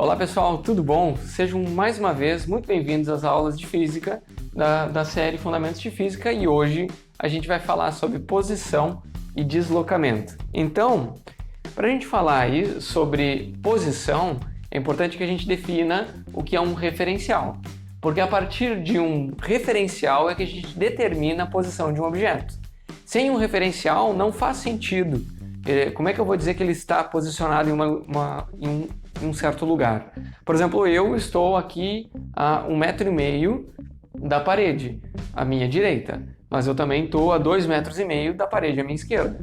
Olá pessoal, tudo bom? Sejam mais uma vez muito bem-vindos às aulas de Física da série Fundamentos de Física e hoje a gente vai falar sobre posição e deslocamento. Então, para a gente falar aí sobre posição, é importante que a gente defina o que é um referencial, porque a partir de um referencial é que a gente determina a posição de um objeto. Sem um referencial não faz sentido. Como é que eu vou dizer que ele está posicionado em um certo lugar? Por exemplo, eu estou aqui a 1,5 m da parede, à minha direita, mas eu também estou a 2,5 m da parede à minha esquerda.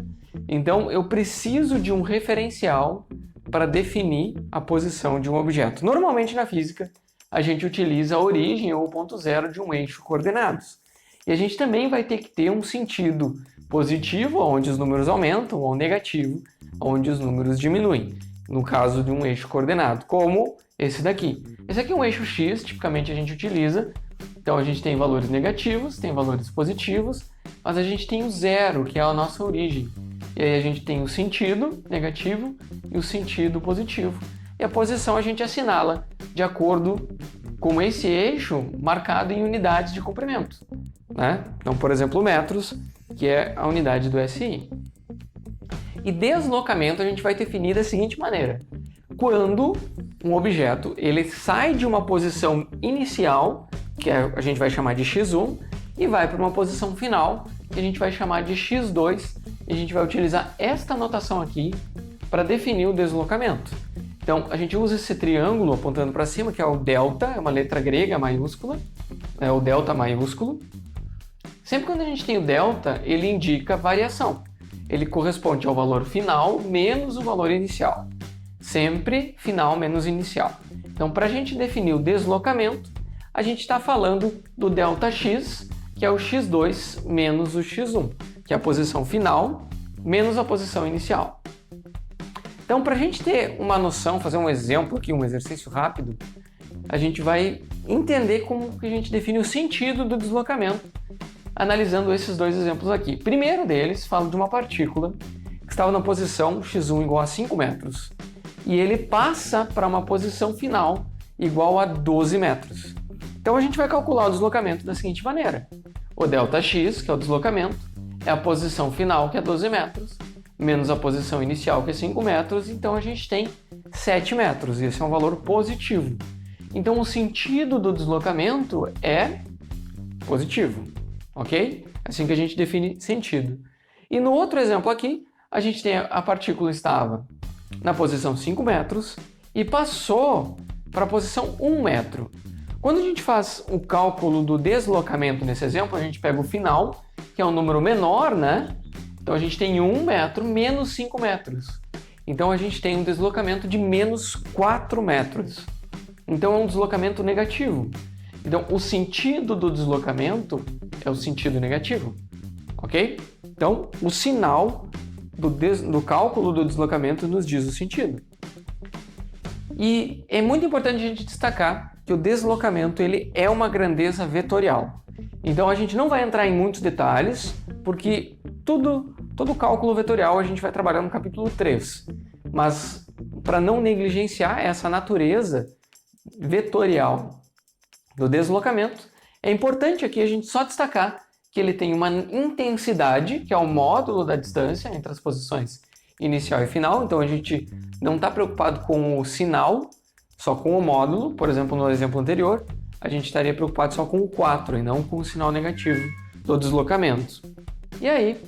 Então, eu preciso de um referencial para definir a posição de um objeto. Normalmente, na física, a gente utiliza a origem ou o ponto zero de um eixo coordenados. E a gente também vai ter que ter um sentido positivo, onde os números aumentam, ou negativo, onde os números diminuem, no caso de um eixo coordenado, como esse daqui. Esse aqui é um eixo X, tipicamente a gente utiliza, então a gente tem valores negativos, tem valores positivos, mas a gente tem o zero, que é a nossa origem. E aí a gente tem o sentido negativo e o sentido positivo. E a posição a gente assinala de acordo com esse eixo marcado em unidades de comprimento, né? Então, por exemplo, metros, que é a unidade do SI. E deslocamento a gente vai definir da seguinte maneira: quando um objeto ele sai de uma posição inicial, que a gente vai chamar de x1, e vai para uma posição final, que a gente vai chamar de x2, e a gente vai utilizar esta notação aqui para definir o deslocamento. Então, a gente usa esse triângulo apontando para cima, que é o delta, é uma letra grega maiúscula, é o delta maiúsculo. Sempre quando a gente tem o delta, ele indica variação. Ele corresponde ao valor final menos o valor inicial. Sempre final menos inicial. Então, para a gente definir o deslocamento, a gente está falando do ΔX, que é o x2 menos o x1, que é a posição final menos a posição inicial. Então, para a gente ter uma noção, fazer um exemplo aqui, um exercício rápido, a gente vai entender como que a gente define o sentido do deslocamento, analisando esses dois exemplos aqui. Primeiro deles, fala de uma partícula que estava na posição x1 igual a 5 metros, e ele passa para uma posição final igual a 12 metros. Então, a gente vai calcular o deslocamento da seguinte maneira: o ΔX, que é o deslocamento, é a posição final, que é 12 metros, menos a posição inicial, que é 5 metros, então a gente tem 7 metros, e esse é um valor positivo. Então, o sentido do deslocamento é positivo, ok? Assim que a gente define sentido. E no outro exemplo aqui, a gente tem a partícula estava na posição 5 metros e passou para a posição 1 metro. Quando a gente faz o cálculo do deslocamento nesse exemplo, a gente pega o final, que é um número menor, né? Então, a gente tem 1 metro menos 5 metros. Então, a gente tem um deslocamento de menos 4 metros. Então, é um deslocamento negativo. Então, o sentido do deslocamento é o sentido negativo. Ok? Então, o sinal do cálculo do deslocamento nos diz o sentido. E é muito importante a gente destacar que o deslocamento ele é uma grandeza vetorial. Então, a gente não vai entrar em muitos detalhes, porque todo cálculo vetorial a gente vai trabalhar no capítulo 3. Mas, para não negligenciar essa natureza vetorial do deslocamento, é importante aqui a gente só destacar que ele tem uma intensidade, que é o módulo da distância entre as posições inicial e final. Então, a gente não está preocupado com o sinal, só com o módulo. Por exemplo, no exemplo anterior, a gente estaria preocupado só com o 4 e não com o sinal negativo do deslocamento. E aí,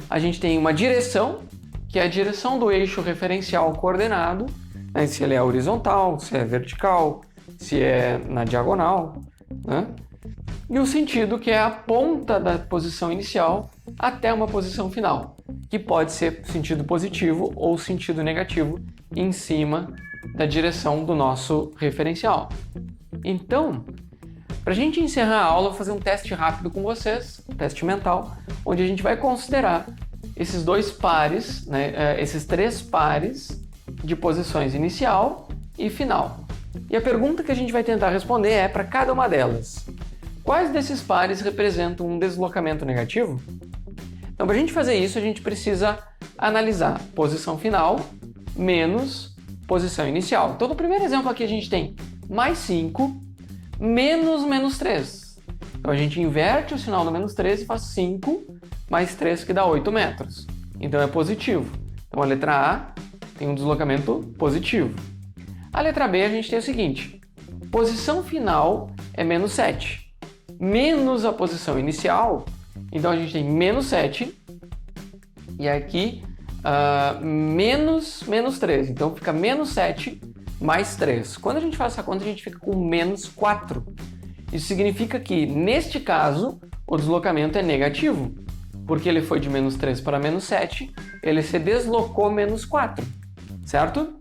a gente tem uma direção, que é a direção do eixo referencial coordenado, né? Se ele é horizontal, se é vertical, se é na diagonal, né? E o sentido, que é a ponta da posição inicial até uma posição final, que pode ser sentido positivo ou sentido negativo em cima da direção do nosso referencial. Então, para a gente encerrar a aula, eu vou fazer um teste rápido com vocês, um teste mental, onde a gente vai considerar esses dois pares, né, esses 3 pares de posições inicial e final. E a pergunta que a gente vai tentar responder é, para cada uma delas: quais desses pares representam um deslocamento negativo? Então, para a gente fazer isso, a gente precisa analisar posição final menos posição inicial. Então, no primeiro exemplo aqui a gente tem mais 5 menos 3. Então, a gente inverte o sinal do menos 3 e faz 5 mais 3, que dá 8 metros. Então, é positivo. Então, a letra A tem um deslocamento positivo. A letra B a gente tem o seguinte: posição final é menos 7. Menos a posição inicial, então a gente tem menos 7. E aqui, menos 3. Então, fica menos 7 mais 3. Quando a gente faz essa conta, a gente fica com menos 4. Isso significa que, neste caso, o deslocamento é negativo, porque ele foi de menos 3 para menos 7, ele se deslocou menos 4, certo?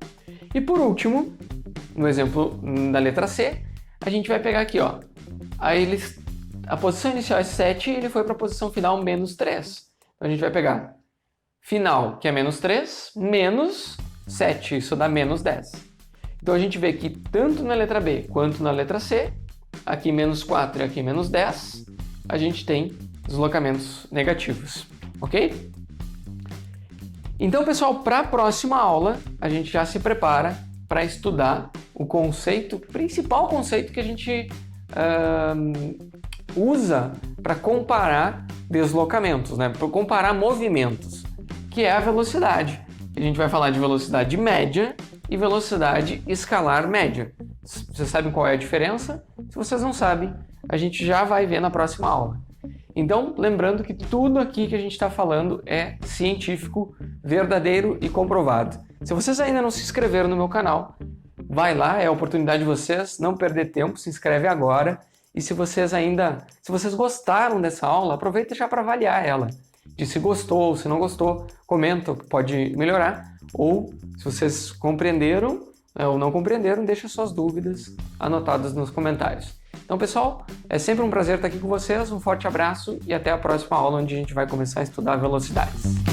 E por último, no exemplo da letra C, a gente vai pegar aqui, ó. Aí a posição inicial é 7 e ele foi para a posição final menos 3. Então a gente vai pegar final, que é menos 3, menos 7, isso dá menos 10. Então a gente vê que tanto na letra B quanto na letra C, aqui menos 4 e aqui menos 10, a gente tem deslocamentos negativos, ok? Então, pessoal, para a próxima aula, a gente já se prepara para estudar o conceito, principal conceito que a gente usa para comparar deslocamentos, né? Para comparar movimentos, que é a velocidade. A gente vai falar de velocidade média e velocidade escalar média. Vocês sabem qual é a diferença? Se vocês não sabem, a gente já vai ver na próxima aula. Então, lembrando que tudo aqui que a gente está falando é científico, verdadeiro e comprovado. Se vocês ainda não se inscreveram no meu canal, vai lá, é a oportunidade de vocês não perder tempo, se inscreve agora. E se vocês gostaram dessa aula, aproveita já para avaliar ela. De se gostou ou se não gostou, comenta o que pode melhorar. Ou, se vocês compreenderam ou não compreenderam, deixa suas dúvidas anotadas nos comentários. Então, pessoal, é sempre um prazer estar aqui com vocês. Um forte abraço e até a próxima aula, onde a gente vai começar a estudar velocidades.